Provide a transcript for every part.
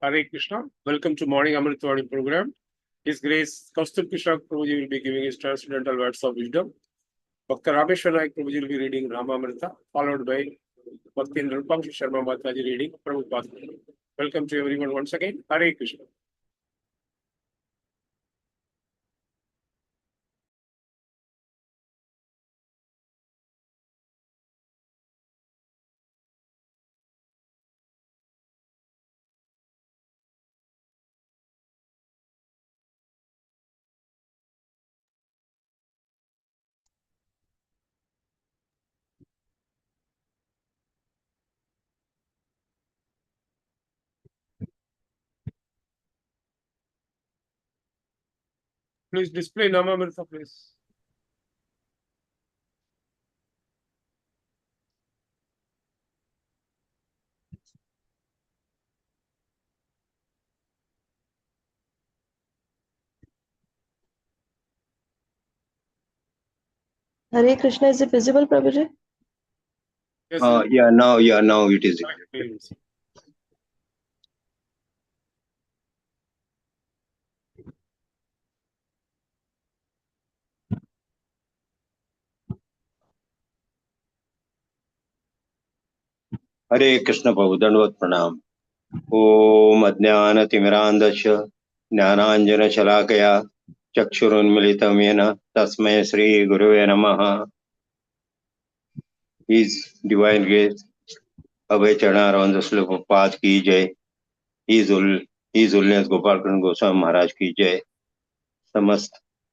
Hare Krishna. Welcome to Morning Amrut Vani program. His Grace Kaustubha Krishna Prabhuji will be giving his transcendental words of wisdom. Dr. Rameshwar Naik Prabhuji will be reading Ramamrita, followed by Bhakti Nrupam Sharma Mataji reading Prabhupada. Welcome to everyone once again. Hare Krishna. Please display Namamrita, please. Hare Krishna, is it visible, Prabhuji? Yes, now it is. please. Hare Krishna Prabhu, Dandvat Pranam. Om Ajnana-timirandasya Jnananjana-shalakaya Chakshurunmilitam yena Tasmai Shri Gurave Namaha. His Divine Grace Abhay Charanaranand Slip Path ki jai. His Holiness Gopalkrishna Goswami Maharaj ki jai. Samast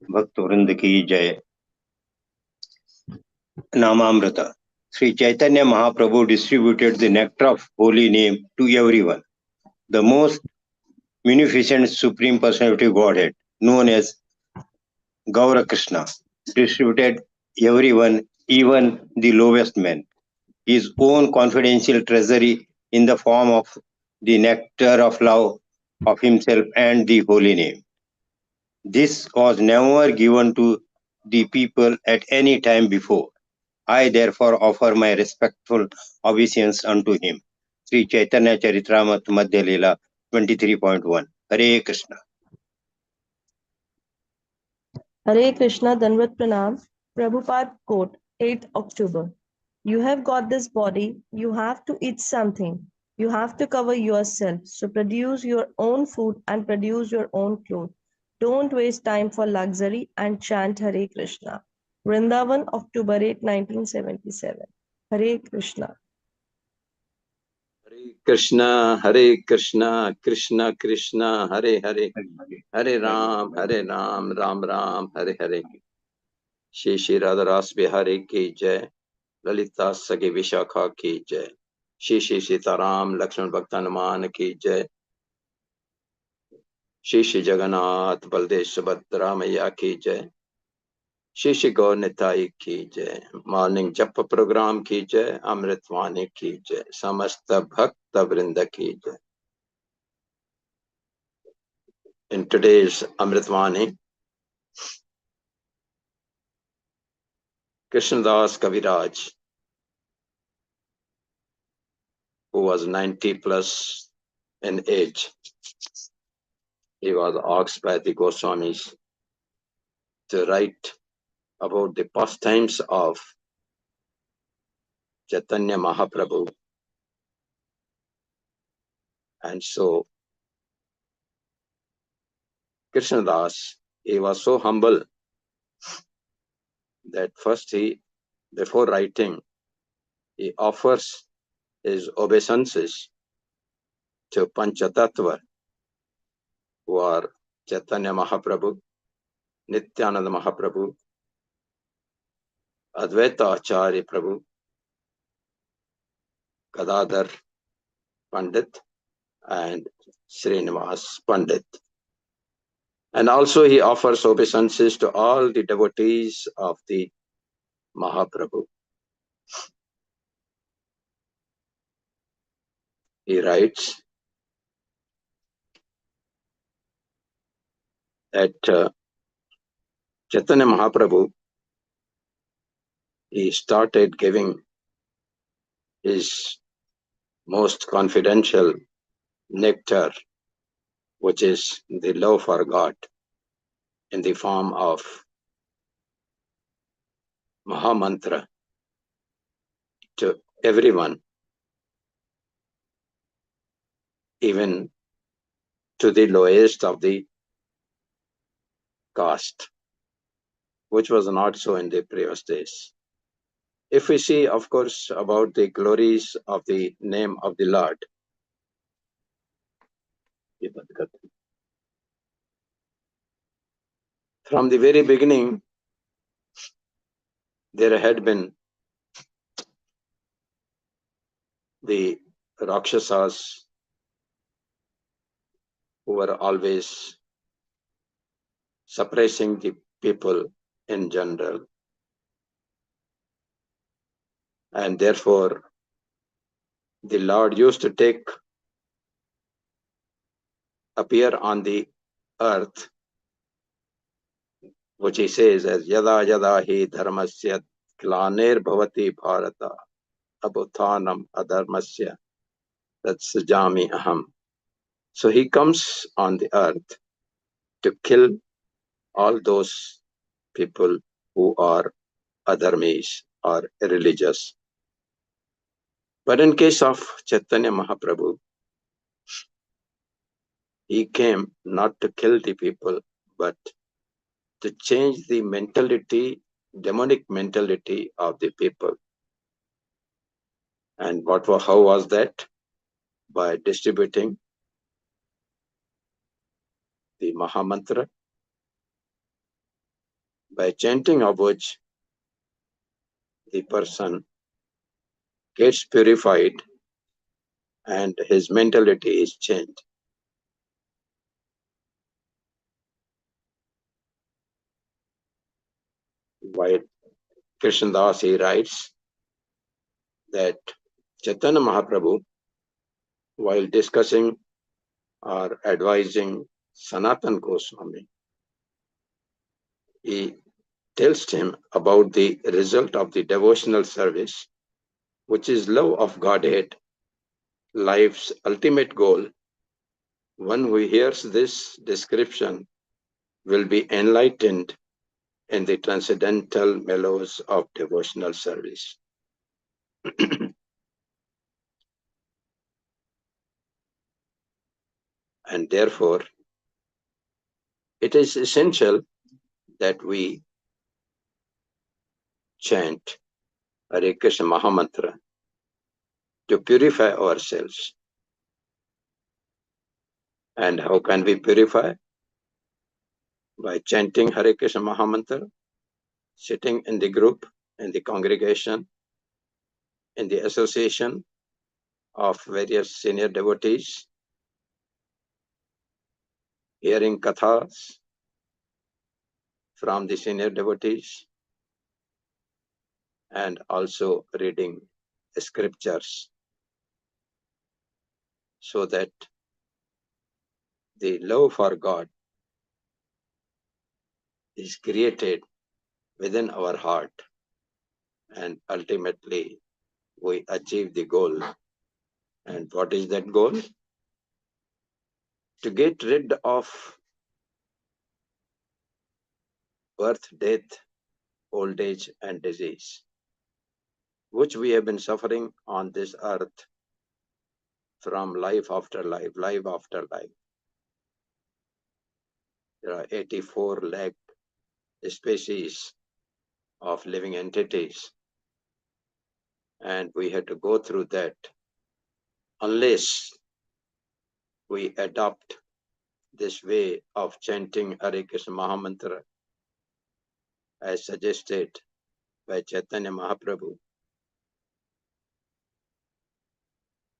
Bhakta-vrinda ki jai. Namamrita. Sri Chaitanya Mahaprabhu distributed the nectar of holy name to everyone. The most munificent Supreme Personality of Godhead, known as Gaura Krishna, distributed everyone, even the lowest men, his own confidential treasury in the form of the nectar of love of himself and the holy name. This was never given to the people at any time before. I therefore offer my respectful obeisance unto him. Sri Chaitanya Charitamrita Madhya Leela 23.1. Hare Krishna. Hare Krishna, Danvat Pranam. Prabhupada quote, 8th October. You have got this body, you have to eat something. You have to cover yourself. So produce your own food and produce your own clothes. Don't waste time for luxury and chant Hare Krishna. Vrindavan, October 8, 1977. Hare Krishna. Hare Krishna, Krishna Krishna, Hare Hare, Hare Ram, Ram Ram, Hare Hare. Shri Shri Radharas Bihari ki jai, Lalita Sagi Vishakha ki jai, Shri Shri Sitaram Lakshman Bhaktanuman ki jai, Shri Shri Jagannath Baldev Subhadra Maya ki jai, Shri Shri Gaur Nitai ki jai, Morning Japa program ki jai, Amrit Vani ki jai, Samasta Bhakta Vrinda ki jai. In today's Amrit Vani, Krishnadas Kaviraj, who was 90 plus in age, he was asked by the Goswamis to write about the pastimes of Chaitanya Mahaprabhu. And so Krishnadas, he was so humble that first before writing, he offers his obeisances to Panchatattva, who are Chaitanya Mahaprabhu, Nityananda Mahaprabhu, Advaita Acharya Prabhu, Gadadhar Pandit, and Srinivas Pandit. And also he offers obeisances to all the devotees of the Mahaprabhu. He writes that Chaitanya Mahaprabhu, he started giving his most confidential nectar which is the love for God in the form of Mahamantra to everyone, even to the lowest of the caste, which was not so in the previous days. If we see, of course, about the glories of the name of the Lord, from the very beginning, there had been the Rakshasas who were always suppressing the people in general. And therefore, the Lord used to appear on the earth, which he says as Yada Yada Hi Dharmasya Glaner Bhavati Bharata Abuthanam Adharmasya Tatsajami Aham. So he comes on the earth to kill all those people who are adharmis or irreligious. But in case of Chaitanya Mahaprabhu, he came not to kill the people, but to change the mentality, demonic mentality of the people. And how was that? By distributing the Mahamantra, by chanting of which the person gets purified and his mentality is changed. While Krishna Das, he writes that Chaitanya Mahaprabhu, while discussing or advising Sanatan Goswami, he tells him about the result of the devotional service, which is love of Godhead, life's ultimate goal. One who hears this description will be enlightened in the transcendental mellows of devotional service. And therefore, it is essential that we chant Hare Krishna Mahamantra to purify ourselves. And how can we purify? By chanting Hare Krishna Mahamantra, sitting in the group, in the congregation, in the association of various senior devotees, hearing kathas from the senior devotees, and also reading scriptures, so that the love for God is created within our heart, and ultimately we achieve the goal. And what is that goal? To get rid of birth, death, old age, and disease, which we have been suffering on this earth from life after life, life after life. There are 84 lakh species of living entities, and we had to go through that unless we adopt this way of chanting Hare Krishna Mahamantra as suggested by Chaitanya Mahaprabhu,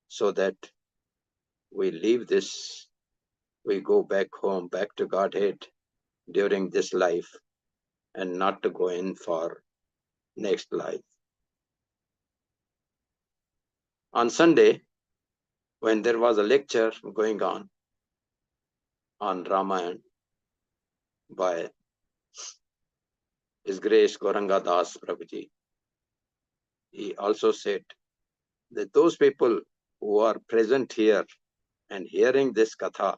so that we leave this, we go back home, back to Godhead during this life, and not to go in for next life. On Sunday, when there was a lecture going on Ramayana by His Grace Gauranga Das Prabhuji, he also said that those people who are present here and hearing this katha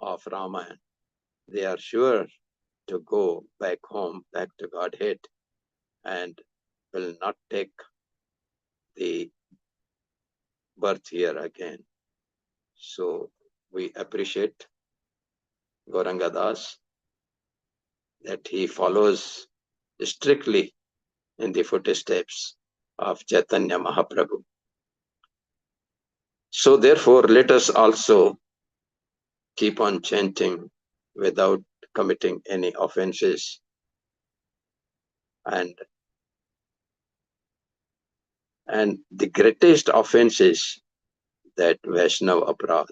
of Ramayana, they are sure to go back home, back to Godhead, and will not take the birth here again. So we appreciate Gauranga Das that he follows strictly in the footsteps of Chaitanya Mahaprabhu. So therefore, let us also keep on chanting without committing any offenses. And the greatest offense is that Vaishnava Aparadh.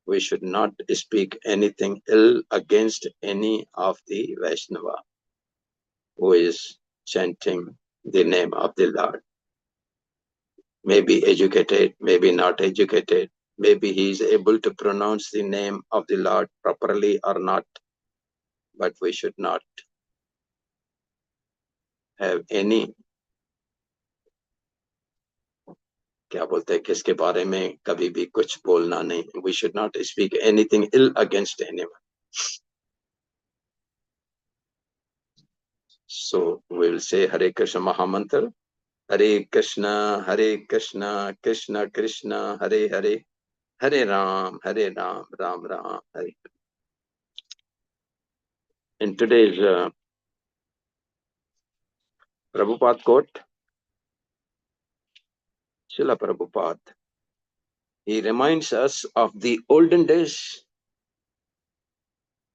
We should not speak anything ill against any of the Vaishnava who is chanting the name of the Lord. Maybe educated, maybe not educated, maybe he is able to pronounce the name of the Lord properly or not, but we should not have any, क्या बोलते हैं, किसके बारे में कभी भी कुछ बोलना नहीं. We should not speak anything ill against anyone. So we will say Hare Krishna Mahamantra. Hare Krishna, Krishna Krishna, Hare Hare, Hare Ram, Ram Ram, Hare. In today's Prabhupada quote, Srila Prabhupada, he reminds us of the olden days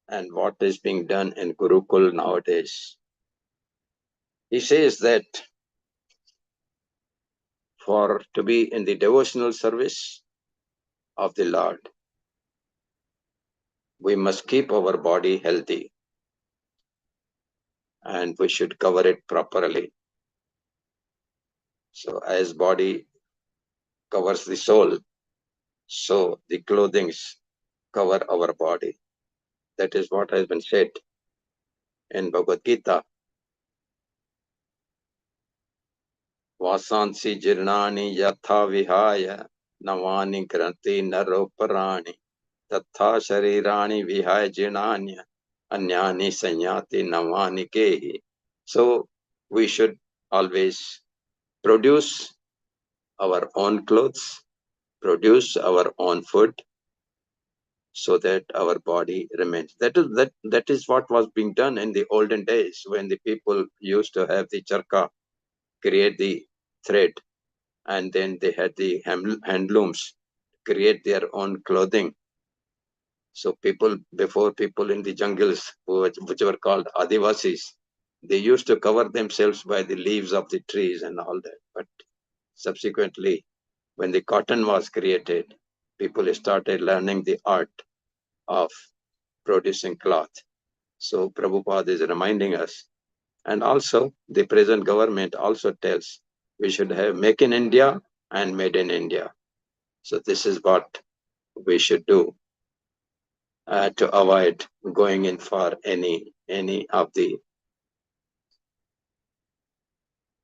and what is being done in Gurukul nowadays. He says that for to be in the devotional service of the Lord, we must keep our body healthy and we should cover it properly. So as body covers the soul, so the clothing cover our body. That is what has been said in Bhagavad Gita. Vasansi jirnani yatha vihaya navani granti naroparani tatha sharirani vihaya jirnanya anyani sanyati navani kehi. So we should always produce our own clothes, produce our own food, so that our body remains. That is what was being done in the olden days when the people used to have the charka, create the thread, and then they had the handlooms, create their own clothing. So before people in the jungles, which were called Adivasis, they used to cover themselves by the leaves of the trees and all that. But subsequently, when the cotton was created, people started learning the art of producing cloth. So Prabhupada is reminding us. And also the present government also tells we should have make in India and made in India. So this is what we should do to avoid going in for any of the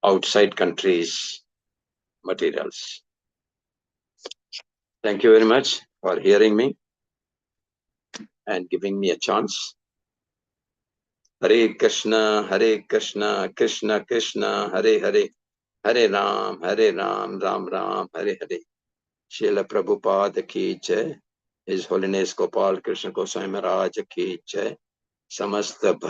outside countries materials. Thank you very much for hearing me and giving me a chance. Hare Krishna, Krishna Krishna, Hare Hare, Hare Ram, Ram Ram, Hare Hare. Srila Prabhupada ki jai. His Holiness Gopal Krishna Goswami Maharaj ki jai. Samasta